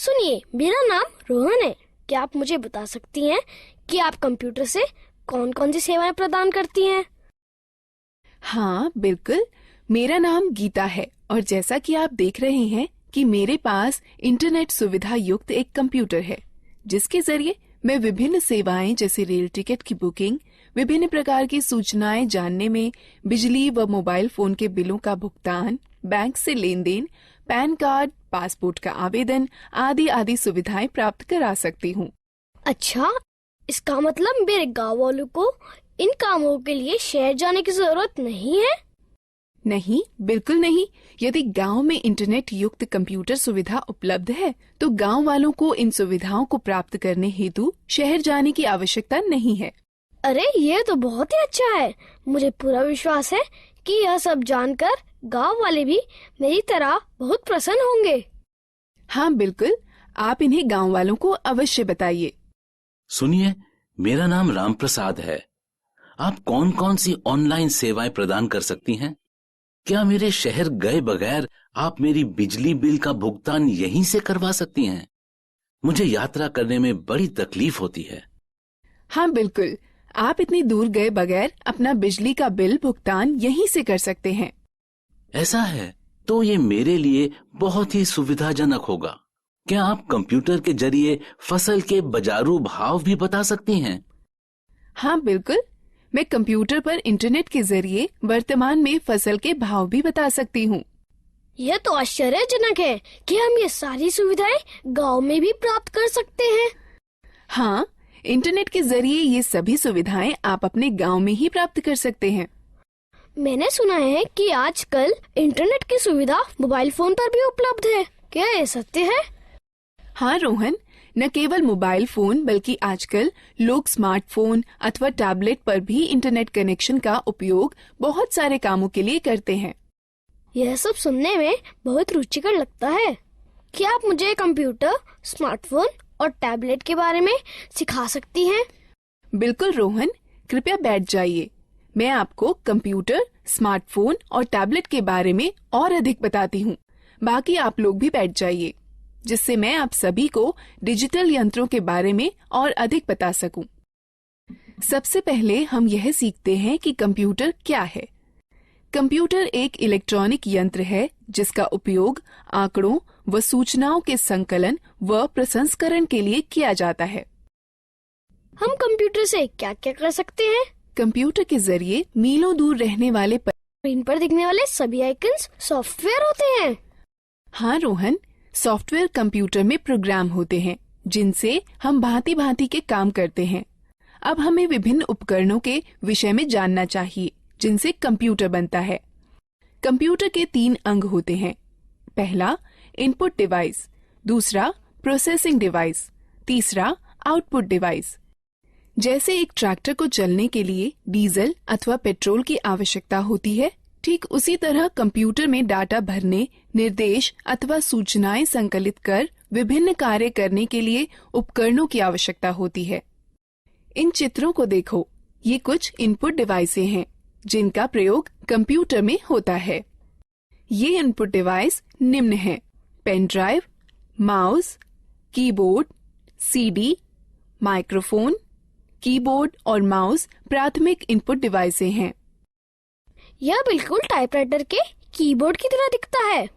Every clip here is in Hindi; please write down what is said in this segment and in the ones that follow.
सुनिए, मेरा नाम रोहन है। क्या आप मुझे बता सकती हैं कि आप कंप्यूटर से कौन कौन सी सेवाएं प्रदान करती हैं? हाँ बिल्कुल, मेरा नाम गीता है और जैसा कि आप देख रहे हैं कि मेरे पास इंटरनेट सुविधा युक्त एक कंप्यूटर है, जिसके जरिए मैं विभिन्न सेवाएं जैसे रेल टिकट की बुकिंग, विभिन्न प्रकार की सूचनाएं जानने में, बिजली व मोबाइल फोन के बिलों का भुगतान, बैंक से लेन देन, पैन कार्ड, पासपोर्ट का आवेदन आदि आदि सुविधाएं प्राप्त करा सकती हूँ। अच्छा, इसका मतलब मेरे गांव वालों को इन कामों के लिए शहर जाने की जरूरत नहीं है? नहीं, बिल्कुल नहीं। यदि गांव में इंटरनेट युक्त कंप्यूटर सुविधा उपलब्ध है, तो गांव वालों को इन सुविधाओं को प्राप्त करने हेतु शहर जाने की आवश्यकता नहीं है। अरे, ये तो बहुत ही अच्छा है। मुझे पूरा विश्वास है कि यह सब जानकर गांव वाले भी मेरी तरह बहुत प्रसन्न होंगे। हाँ बिल्कुल, आप इन्हें गांव वालों को अवश्य बताइए। सुनिए, मेरा नाम राम प्रसाद है। आप कौन कौन सी ऑनलाइन सेवाएं प्रदान कर सकती हैं? क्या मेरे शहर गए बगैर आप मेरी बिजली बिल का भुगतान यहीं से करवा सकती हैं? मुझे यात्रा करने में बड़ी तकलीफ होती है। हाँ बिल्कुल, आप इतनी दूर गए बगैर अपना बिजली का बिल भुगतान यहीं से कर सकते हैं। ऐसा है तो ये मेरे लिए बहुत ही सुविधाजनक होगा। क्या आप कंप्यूटर के जरिए फसल के बाजारू भाव भी बता सकती हैं? हाँ बिल्कुल, मैं कंप्यूटर पर इंटरनेट के जरिए वर्तमान में फसल के भाव भी बता सकती हूँ। यह तो आश्चर्यजनक है कि हम ये सारी सुविधाएं गांव में भी प्राप्त कर सकते हैं। हाँ, इंटरनेट के जरिए ये सभी सुविधाएं आप अपने गांव में ही प्राप्त कर सकते हैं। मैंने सुना है कि आजकल इंटरनेट की सुविधा मोबाइल फोन पर भी उपलब्ध है। क्या ये सत्य है? हाँ रोहन, न केवल मोबाइल फोन बल्कि आजकल लोग स्मार्टफोन अथवा टैबलेट पर भी इंटरनेट कनेक्शन का उपयोग बहुत सारे कामों के लिए करते हैं। यह सब सुनने में बहुत रुचिकर लगता है। क्या आप मुझे कंप्यूटर, स्मार्टफोन और टैबलेट के बारे में सिखा सकती हैं? बिल्कुल रोहन, कृपया बैठ जाइए। मैं आपको कंप्यूटर, स्मार्टफोन और टैबलेट के बारे में और अधिक बताती हूँ। बाकी आप लोग भी बैठ जाइए, जिससे मैं आप सभी को डिजिटल यंत्रों के बारे में और अधिक बता सकूं। सबसे पहले हम यह सीखते हैं कि कंप्यूटर क्या है। कंप्यूटर एक इलेक्ट्रॉनिक यंत्र है जिसका उपयोग आंकड़ों व सूचनाओं के संकलन व प्रसंस्करण के लिए किया जाता है। हम कंप्यूटर से क्या क्या कर सकते हैं? कंप्यूटर के जरिए मीलों दूर रहने वाले स्क्रीन पर दिखने वाले सभी आइकन्स सॉफ्टवेयर होते हैं। हाँ रोहन, सॉफ्टवेयर कंप्यूटर में प्रोग्राम होते हैं जिनसे हम भांति भांति के काम करते हैं। अब हमें विभिन्न उपकरणों के विषय में जानना चाहिए जिनसे कंप्यूटर बनता है। कंप्यूटर के 3 अंग होते हैं। पहला इनपुट डिवाइस, दूसरा प्रोसेसिंग डिवाइस, तीसरा आउटपुट डिवाइस। जैसे एक ट्रैक्टर को चलने के लिए डीजल अथवा पेट्रोल की आवश्यकता होती है, ठीक उसी तरह कंप्यूटर में डाटा भरने, निर्देश अथवा सूचनाएं संकलित कर विभिन्न कार्य करने के लिए उपकरणों की आवश्यकता होती है। इन चित्रों को देखो, ये कुछ इनपुट डिवाइसें हैं जिनका प्रयोग कंप्यूटर में होता है। ये इनपुट डिवाइस निम्न हैं: pen drive, mouse, keyboard, CD, microphone. Keyboard और माउस प्राथमिक इनपुट डिवाइसें हैं। यह बिल्कुल टाइपराइटर के कीबोर्ड की तरह दिखता है।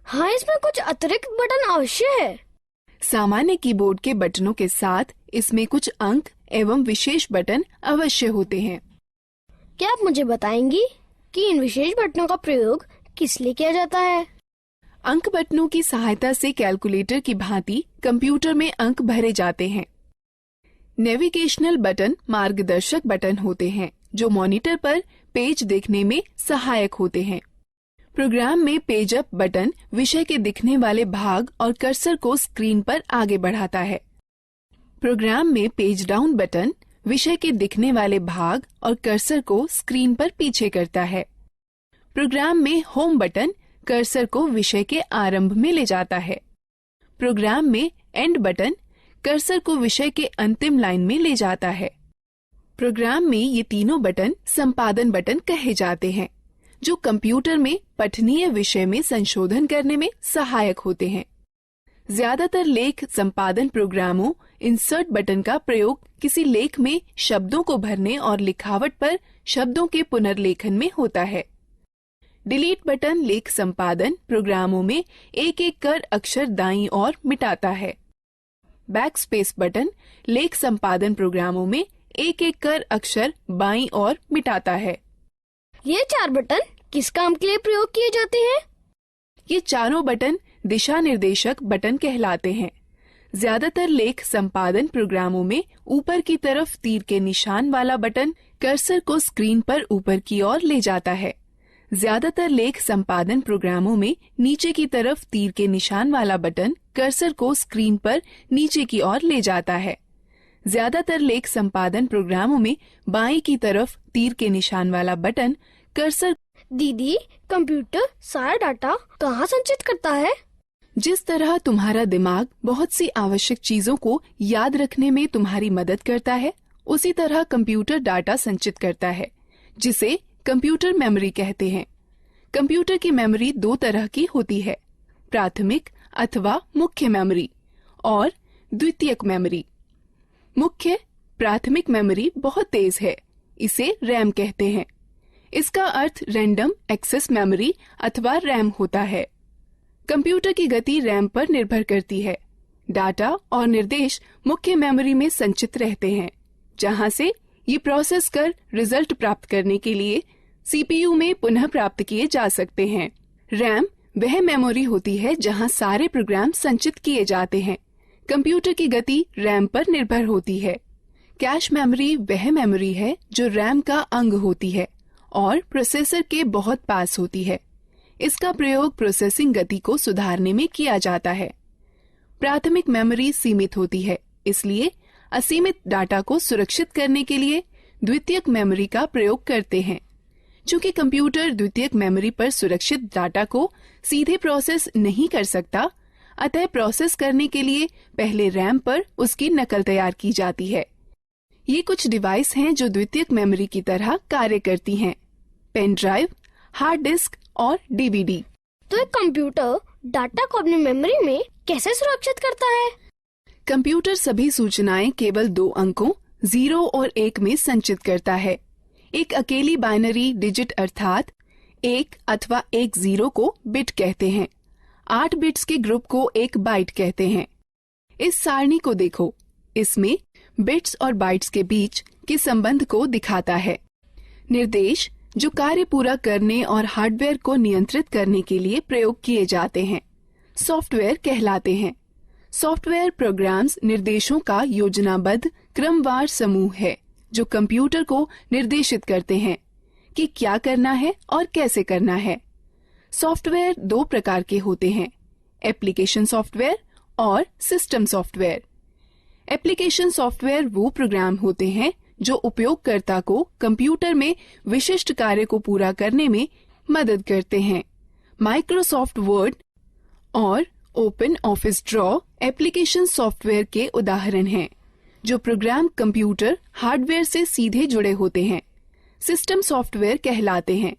हाँ, इसमें कुछ अतिरिक्त बटन अवश्य है। सामान्य कीबोर्ड के बटनों के साथ इसमें कुछ अंक एवं विशेष बटन अवश्य होते हैं। क्या आप मुझे बताएंगी कि इन विशेष बटनों का प्रयोग किस लिए किया जाता है? अंक बटनों की सहायता से कैलकुलेटर की भांति कंप्यूटर में अंक भरे जाते हैं। नेविगेशनल बटन मार्गदर्शक बटन होते हैं जो मॉनिटर पर पेज देखने में सहायक होते हैं। प्रोग्राम में पेज अप बटन विषय के दिखने वाले भाग और कर्सर को स्क्रीन पर आगे बढ़ाता है। प्रोग्राम में पेज डाउन बटन विषय के दिखने वाले भाग और कर्सर को स्क्रीन पर पीछे करता है। प्रोग्राम में होम बटन कर्सर को विषय के आरंभ में ले जाता है। प्रोग्राम में एंड बटन कर्सर को विषय के अंतिम लाइन में ले जाता है। प्रोग्राम में ये तीनों बटन संपादन बटन कहे जाते हैं, जो कंप्यूटर में पठनीय विषय में संशोधन करने में सहायक होते हैं। ज्यादातर लेख संपादन प्रोग्रामों इंसर्ट बटन का प्रयोग किसी लेख में शब्दों को भरने और लिखावट पर शब्दों के पुनर्लेखन में होता है। डिलीट बटन लेख संपादन प्रोग्रामों में एक एक कर अक्षर दाईं ओर मिटाता है। बैकस्पेस बटन लेख संपादन प्रोग्रामों में एक एक कर अक्षर बाईं ओर मिटाता है। ये 4 बटन किस काम के लिए प्रयोग किए जाते हैं? ये चारों बटन दिशा निर्देशक बटन कहलाते हैं। ज्यादातर लेख संपादन प्रोग्रामों में ऊपर की तरफ तीर के निशान वाला बटन कर्सर को स्क्रीन पर ऊपर की ओर ले जाता है। ज्यादातर लेख संपादन प्रोग्रामों में नीचे की तरफ तीर के निशान वाला बटन कर्सर को स्क्रीन पर नीचे की ओर ले जाता है। ज्यादातर लेख संपादन प्रोग्रामों में बाएं की तरफ तीर के निशान वाला बटन कर्सर। दीदी, कंप्यूटर सारा डाटा कहाँ संचित करता है? जिस तरह तुम्हारा दिमाग बहुत सी आवश्यक चीजों को याद रखने में तुम्हारी मदद करता है, उसी तरह कंप्यूटर डाटा संचित करता है, जिसे कंप्यूटर मेमोरी कहते हैं। कंप्यूटर की मेमोरी 2 तरह की होती है, प्राथमिक अथवा मुख्य मेमोरी और द्वितीयक मेमोरी। मुख्य प्राथमिक मेमोरी बहुत तेज है, इसे रैम कहते हैं। इसका अर्थ रैंडम एक्सेस मेमोरी अथवा रैम होता है। कंप्यूटर की गति रैम पर निर्भर करती है। डाटा और निर्देश मुख्य मेमोरी में संचित रहते हैं, जहां से ये प्रोसेस कर रिजल्ट प्राप्त करने के लिए सीपीयू में पुनः प्राप्त किए जा सकते हैं। रैम वह मेमोरी होती है जहां सारे प्रोग्राम संचित किए जाते हैं। कंप्यूटर की गति रैम पर निर्भर होती है। कैश मेमोरी वह मेमोरी है जो रैम का अंग होती है और प्रोसेसर के बहुत पास होती है। इसका प्रयोग प्रोसेसिंग गति को सुधारने में किया जाता है। प्राथमिक मेमोरी सीमित होती है, इसलिए असीमित डाटा को सुरक्षित करने के लिए द्वितीयक मेमोरी का प्रयोग करते हैं। चूंकि कंप्यूटर द्वितीयक मेमोरी पर सुरक्षित डाटा को सीधे प्रोसेस नहीं कर सकता, अतः प्रोसेस करने के लिए पहले रैम पर उसकी नकल तैयार की जाती है। ये कुछ डिवाइस हैं जो द्वितीयक मेमोरी की तरह कार्य करती हैं: पेन ड्राइव, हार्ड डिस्क और डीवीडी। तो एक कंप्यूटर डाटा को अपनी मेमोरी में कैसे सुरक्षित करता है? कंप्यूटर सभी सूचनाएं केवल 2 अंकों 0 और 1 में संचित करता है। एक अकेली बाइनरी डिजिट अर्थात 1 अथवा 1 0 को बिट कहते हैं। 8 बिट्स के ग्रुप को एक बाइट कहते हैं। इस सारणी को देखो, इसमें बिट्स और बाइट्स के बीच के संबंध को दिखाता है। निर्देश जो कार्य पूरा करने और हार्डवेयर को नियंत्रित करने के लिए प्रयोग किए जाते हैं, सॉफ्टवेयर कहलाते हैं। सॉफ्टवेयर प्रोग्राम्स निर्देशों का योजनाबद्ध क्रमवार समूह है जो कंप्यूटर को निर्देशित करते हैं कि क्या करना है और कैसे करना है। सॉफ्टवेयर 2 प्रकार के होते हैं: एप्लीकेशन सॉफ्टवेयर और सिस्टम सॉफ्टवेयर। एप्लीकेशन सॉफ्टवेयर वो प्रोग्राम होते हैं जो उपयोगकर्ता को कंप्यूटर में विशिष्ट कार्य को पूरा करने में मदद करते हैं। माइक्रोसॉफ्ट वर्ड और open office draw application software के उदाहरण हैं, जो प्रोग्राम कंप्यूटर हार्डवेयर से सीधे जुड़े होते हैं। सिस्टम सॉफ्टवेयर कहलाते हैं।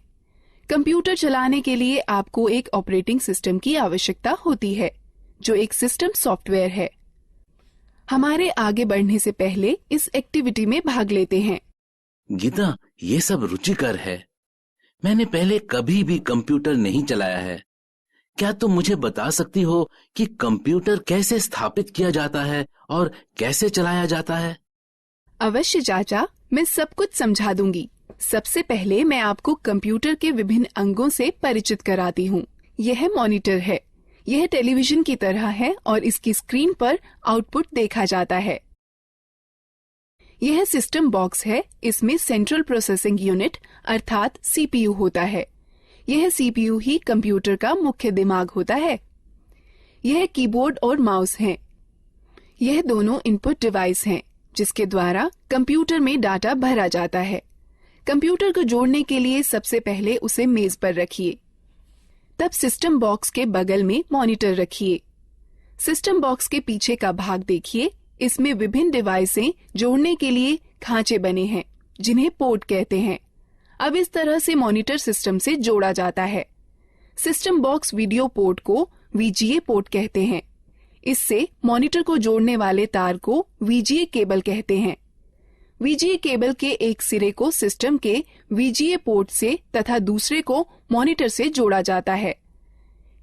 कंप्यूटर चलाने के लिए आपको एक ऑपरेटिंग सिस्टम की आवश्यकता होती है, जो एक सिस्टम सॉफ्टवेयर है। हमारे आगे बढ़ने से पहले इस एक्टिविटी में भाग लेते हैं। गीता, ये सब रुचिकर है। मैंने पहले कभी भी कंप्यूटर नहीं चलाया है। क्या तुम मुझे बता सकती हो कि कंप्यूटर कैसे स्थापित किया जाता है और कैसे चलाया जाता है? अवश्य चाचा, मैं सब कुछ समझा दूंगी। सबसे पहले मैं आपको कंप्यूटर के विभिन्न अंगों से परिचित कराती हूँ। यह मॉनिटर है। यह टेलीविजन की तरह है और इसकी स्क्रीन पर आउटपुट देखा जाता है। यह सिस्टम बॉक्स है। इसमें सेंट्रल प्रोसेसिंग यूनिट अर्थात सीपीयू होता है। यह सीपीयू ही कंप्यूटर का मुख्य दिमाग होता है। यह कीबोर्ड और माउस हैं। यह दोनों इनपुट डिवाइस हैं, जिसके द्वारा कंप्यूटर में डाटा भरा जाता है। कंप्यूटर को जोड़ने के लिए सबसे पहले उसे मेज पर रखिए। तब सिस्टम बॉक्स के बगल में मॉनिटर रखिए। सिस्टम बॉक्स के पीछे का भाग देखिए। इसमें विभिन्न डिवाइसें जोड़ने के लिए खांचे बने हैं, जिन्हें पोर्ट कहते हैं। अब इस तरह से मॉनिटर सिस्टम से जोड़ा जाता है। सिस्टम बॉक्स वीडियो पोर्ट को वीजीए पोर्ट कहते हैं। इससे मॉनिटर को जोड़ने वाले तार को VGA केबल कहते हैं। VGA केबल के एक सिरे को सिस्टम के VGA पोर्ट से तथा दूसरे को मॉनिटर से जोड़ा जाता है।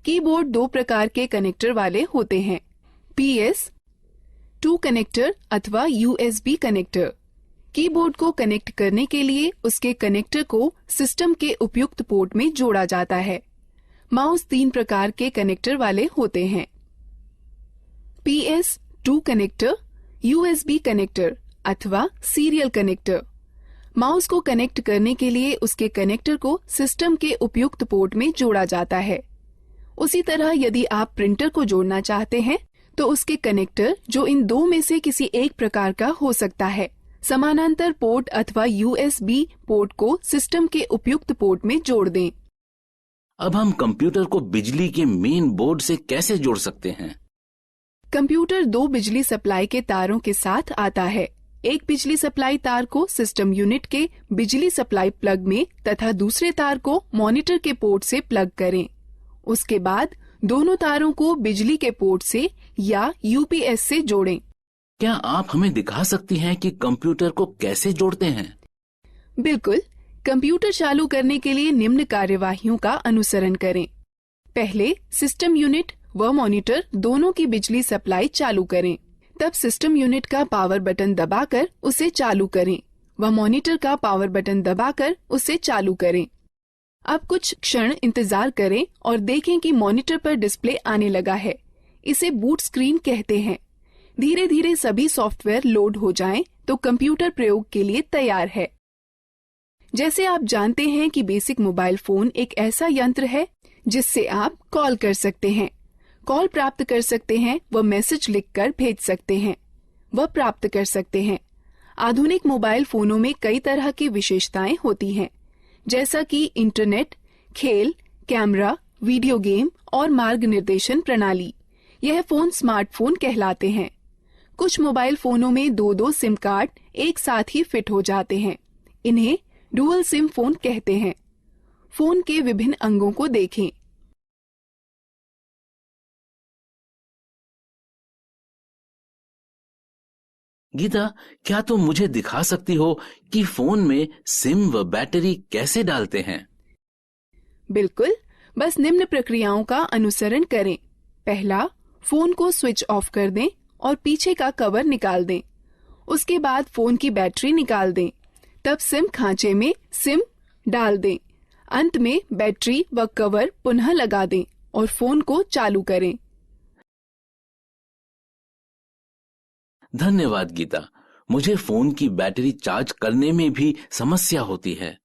कीबोर्ड 2 प्रकार के कनेक्टर वाले होते हैं, PS2 कनेक्टर अथवा USB कनेक्टर। कीबोर्ड को कनेक्ट करने के लिए उसके कनेक्टर को सिस्टम के उपयुक्त पोर्ट में जोड़ा जाता है। माउस 3 प्रकार के कनेक्टर वाले होते हैं, PS2 कनेक्टर, USB कनेक्टर अथवा सीरियल कनेक्टर। माउस को कनेक्ट करने के लिए उसके कनेक्टर को सिस्टम के उपयुक्त पोर्ट में जोड़ा जाता है। उसी तरह यदि आप प्रिंटर को जोड़ना चाहते हैं तो उसके कनेक्टर, जो इन 2 में से किसी एक प्रकार का हो सकता है, समानांतर पोर्ट अथवा USB पोर्ट को सिस्टम के उपयुक्त पोर्ट में जोड़ दें। अब हम कंप्यूटर को बिजली के मेन बोर्ड से कैसे जोड़ सकते हैं? कंप्यूटर 2 बिजली सप्लाई के तारों के साथ आता है। एक बिजली सप्लाई तार को सिस्टम यूनिट के बिजली सप्लाई प्लग में तथा दूसरे तार को मॉनिटर के पोर्ट से प्लग करें। उसके बाद दोनों तारों को बिजली के पोर्ट से या UPS से जोड़ें। क्या आप हमें दिखा सकती हैं कि कंप्यूटर को कैसे जोड़ते हैं? बिल्कुल। कंप्यूटर चालू करने के लिए निम्न कार्यवाहियों का अनुसरण करें। पहले सिस्टम यूनिट व मॉनिटर दोनों की बिजली सप्लाई चालू करें। तब सिस्टम यूनिट का पावर बटन दबाकर उसे चालू करें व मॉनिटर का पावर बटन दबाकर उसे चालू करें। अब कुछ क्षण इंतजार करें और देखें कि मॉनिटर पर डिस्प्ले आने लगा है। इसे बूट स्क्रीन कहते हैं। धीरे धीरे सभी सॉफ्टवेयर लोड हो जाएं तो कंप्यूटर प्रयोग के लिए तैयार है। जैसे आप जानते हैं कि बेसिक मोबाइल फोन एक ऐसा यंत्र है जिससे आप कॉल कर सकते हैं, कॉल प्राप्त कर सकते हैं व मैसेज लिखकर भेज सकते हैं व प्राप्त कर सकते हैं। आधुनिक मोबाइल फोनों में कई तरह की विशेषताएं होती हैं, जैसा कि इंटरनेट, खेल, कैमरा, वीडियो गेम और मार्ग निर्देशन प्रणाली। यह फोन स्मार्टफोन कहलाते हैं। कुछ मोबाइल फोनों में 2-2 सिम कार्ड एक साथ ही फिट हो जाते हैं। इन्हें डुअल सिम फोन कहते हैं। फोन के विभिन्न अंगों को देखें। गीता, क्या तुम मुझे दिखा सकती हो कि फोन में सिम व बैटरी कैसे डालते हैं? बिल्कुल, बस निम्न प्रक्रियाओं का अनुसरण करें। पहला, फोन को स्विच ऑफ कर दें और पीछे का कवर निकाल दें। उसके बाद फोन की बैटरी निकाल दें। तब सिम खांचे में सिम डाल दें। अंत में बैटरी व कवर पुनः लगा दें और फोन को चालू करें। धन्यवाद गीता। मुझे फोन की बैटरी चार्ज करने में भी समस्या होती है।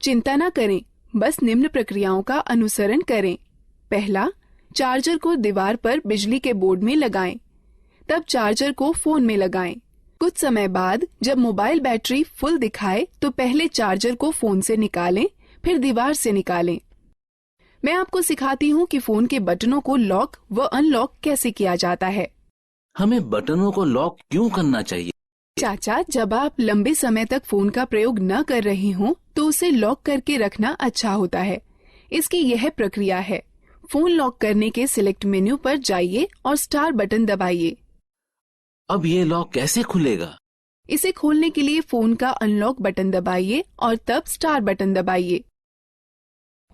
चिंता न करें, बस निम्न प्रक्रियाओं का अनुसरण करें। पहला, चार्जर को दीवार पर बिजली के बोर्ड में लगाएं। तब चार्जर को फोन में लगाएं। कुछ समय बाद जब मोबाइल बैटरी फुल दिखाए तो पहले चार्जर को फोन से निकालें, फिर दीवार से निकालें। मैं आपको सिखाती हूँ कि फोन के बटनों को लॉक व अनलॉक कैसे किया जाता है। हमें बटनों को लॉक क्यों करना चाहिए? चाचा, जब आप लंबे समय तक फोन का प्रयोग न कर रही हों तो उसे लॉक करके रखना अच्छा होता है। इसकी यह प्रक्रिया है। फोन लॉक करने के सिलेक्ट मेन्यू पर जाइए और स्टार बटन दबाइए। अब ये लॉक कैसे खुलेगा? इसे खोलने के लिए फोन का अनलॉक बटन दबाइए और तब स्टार बटन दबाइए।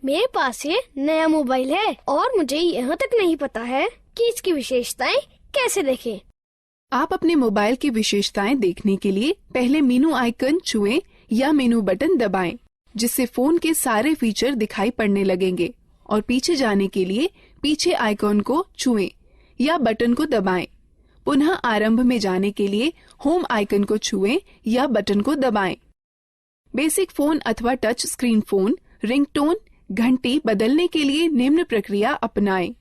मेरे पास ये नया मोबाइल है और मुझे यहाँ तक नहीं पता है कि इसकी विशेषताएं कैसे देखें। आप अपने मोबाइल की विशेषताएं देखने के लिए पहले मेनू आइकन छुएं या मेनू बटन दबाएं, जिससे फोन के सारे फीचर दिखाई पड़ने लगेंगे। और पीछे जाने के लिए पीछे आइकन को छुएं या बटन को दबाएं। पुनः आरंभ में जाने के लिए होम आइकन को छुएं या बटन को दबाएं। बेसिक फोन अथवा टच स्क्रीन फोन रिंगटोन, घंटी बदलने के लिए निम्न प्रक्रिया अपनाएं।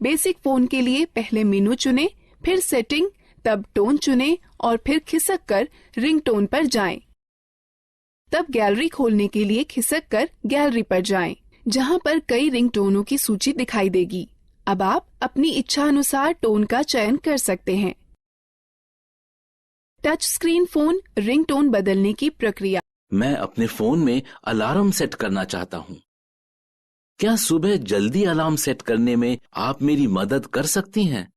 बेसिक फोन के लिए पहले मेनू चुनें, फिर सेटिंग, तब टोन चुनें और फिर खिसक कर रिंगटोन पर जाएं। तब गैलरी खोलने के लिए खिसक कर गैलरी पर जाएं, जहां पर कई रिंगटोनों की सूची दिखाई देगी। अब आप अपनी इच्छा अनुसार टोन का चयन कर सकते हैं। टच स्क्रीन फोन रिंगटोन बदलने की प्रक्रिया। मैं अपने फोन में अलार्म सेट करना चाहता हूँ। क्या सुबह जल्दी अलार्म सेट करने में आप मेरी मदद कर सकती हैं?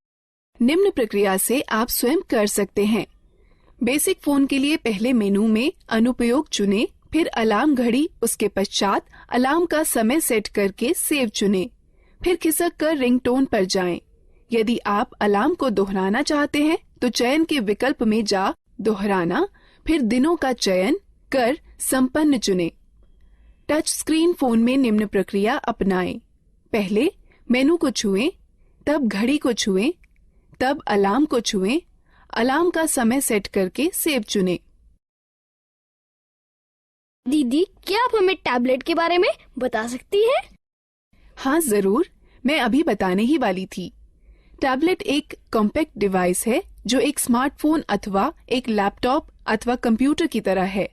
निम्न प्रक्रिया से आप स्वयं कर सकते हैं। बेसिक फोन के लिए पहले मेनू में अनुपयोग चुनें, फिर अलार्म घड़ी, उसके पश्चात अलार्म का समय सेट करके सेव चुनें, फिर खिसक कर रिंगटोन पर जाएं। यदि आप अलार्म को दोहराना चाहते हैं तो चयन के विकल्प में जा दोहराना, फिर दिनों का चयन कर संपन्न चुनें। टच स्क्रीन फोन में निम्न प्रक्रिया अपनाएं। पहले मेनू को छुएं, तब घड़ी को छुएं, तब अलार्म को छुएं, अलार्म का समय सेट करके सेव चुनें। दीदी, क्या आप हमें टैबलेट के बारे में बता सकती हैं? हाँ जरूर, मैं अभी बताने ही वाली थी। टैबलेट एक कॉम्पैक्ट डिवाइस है जो एक स्मार्टफोन अथवा एक लैपटॉप अथवा कंप्यूटर की तरह है।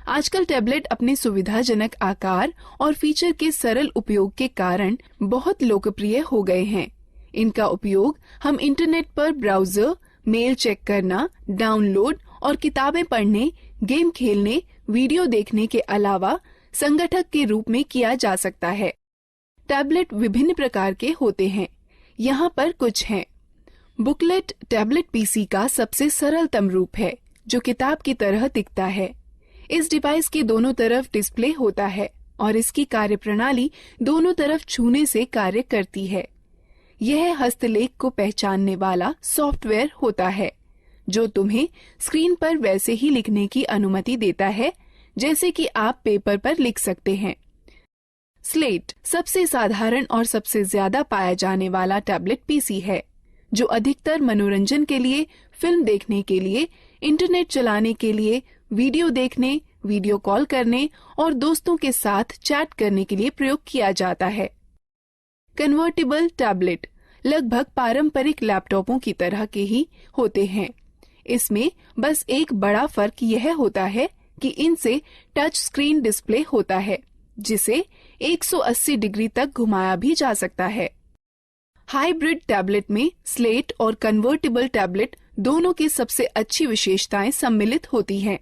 आजकल टैबलेट अपने सुविधाजनक आकार और फीचर के सरल उपयोग के कारण बहुत लोकप्रिय हो गए हैं। इनका उपयोग हम इंटरनेट पर ब्राउजर, मेल चेक करना, डाउनलोड और किताबें पढ़ने, गेम खेलने, वीडियो देखने के अलावा संगठक के रूप में किया जा सकता है। टैबलेट विभिन्न प्रकार के होते हैं। यहाँ पर कुछ हैं। बुकलेट टैबलेट पीसी का सबसे सरलतम रूप है, जो किताब की तरह दिखता है। इस डिवाइस के दोनों तरफ डिस्प्ले होता है और इसकी कार्यप्रणाली दोनों तरफ छूने से कार्य करती है। यह हस्तलेख को पहचानने वाला सॉफ्टवेयर होता है, जो तुम्हें स्क्रीन पर वैसे ही लिखने की अनुमति देता है जैसे कि आप पेपर पर लिख सकते हैं। स्लेट सबसे साधारण और सबसे ज्यादा पाया जाने वाला टैबलेट पीसी है, जो अधिकतर मनोरंजन के लिए, फिल्म देखने के लिए, इंटरनेट चलाने के लिए, वीडियो देखने, वीडियो कॉल करने और दोस्तों के साथ चैट करने के लिए प्रयोग किया जाता है। कन्वर्टेबल टैबलेट लगभग पारंपरिक लैपटॉपों की तरह के ही होते हैं। इसमें बस एक बड़ा फर्क यह होता है कि इनसे टच स्क्रीन डिस्प्ले होता है, जिसे 180 डिग्री तक घुमाया भी जा सकता है। हाइब्रिड टैबलेट में स्लेट और कन्वर्टेबल टैबलेट दोनों की सबसे अच्छी विशेषताएं सम्मिलित होती हैं।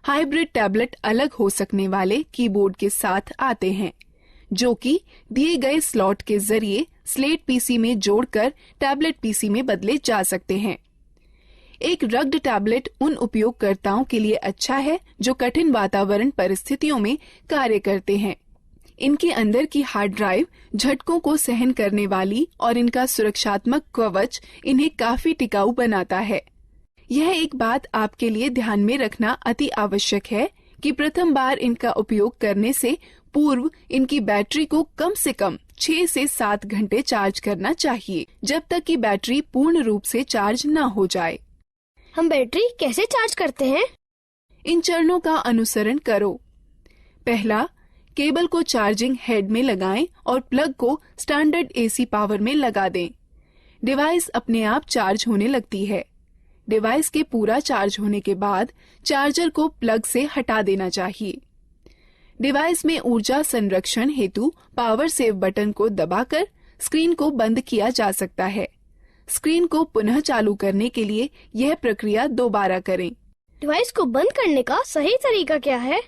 हाइब्रिड टैबलेट अलग हो सकने वाले कीबोर्ड के साथ आते हैं, जो कि दिए गए स्लॉट के जरिए स्लेट पीसी में जोड़कर टैबलेट पीसी में बदले जा सकते हैं। एक रग्ड टैबलेट उन उपयोगकर्ताओं के लिए अच्छा है जो कठिन वातावरण परिस्थितियों में कार्य करते हैं। इनके अंदर की हार्ड ड्राइव झटकों को सहन करने वाली और इनका सुरक्षात्मक कवच इन्हें काफी टिकाऊ बनाता है। यह एक बात आपके लिए ध्यान में रखना अति आवश्यक है कि प्रथम बार इनका उपयोग करने से पूर्व इनकी बैटरी को कम से कम 6 से 7 घंटे चार्ज करना चाहिए, जब तक कि बैटरी पूर्ण रूप से चार्ज न हो जाए। हम बैटरी कैसे चार्ज करते हैं? इन चरणों का अनुसरण करो। पहला, केबल को चार्जिंग हेड में लगाएं और प्लग को स्टैंडर्ड एसी पावर में लगा दें। डिवाइस अपने आप चार्ज होने लगती है। डिवाइस के पूरा चार्ज होने के बाद चार्जर को प्लग से हटा देना चाहिए। डिवाइस में ऊर्जा संरक्षण हेतु पावर सेव बटन को दबाकर स्क्रीन को बंद किया जा सकता है। स्क्रीन को पुनः चालू करने के लिए यह प्रक्रिया दोबारा करें। डिवाइस को बंद करने का सही तरीका क्या है?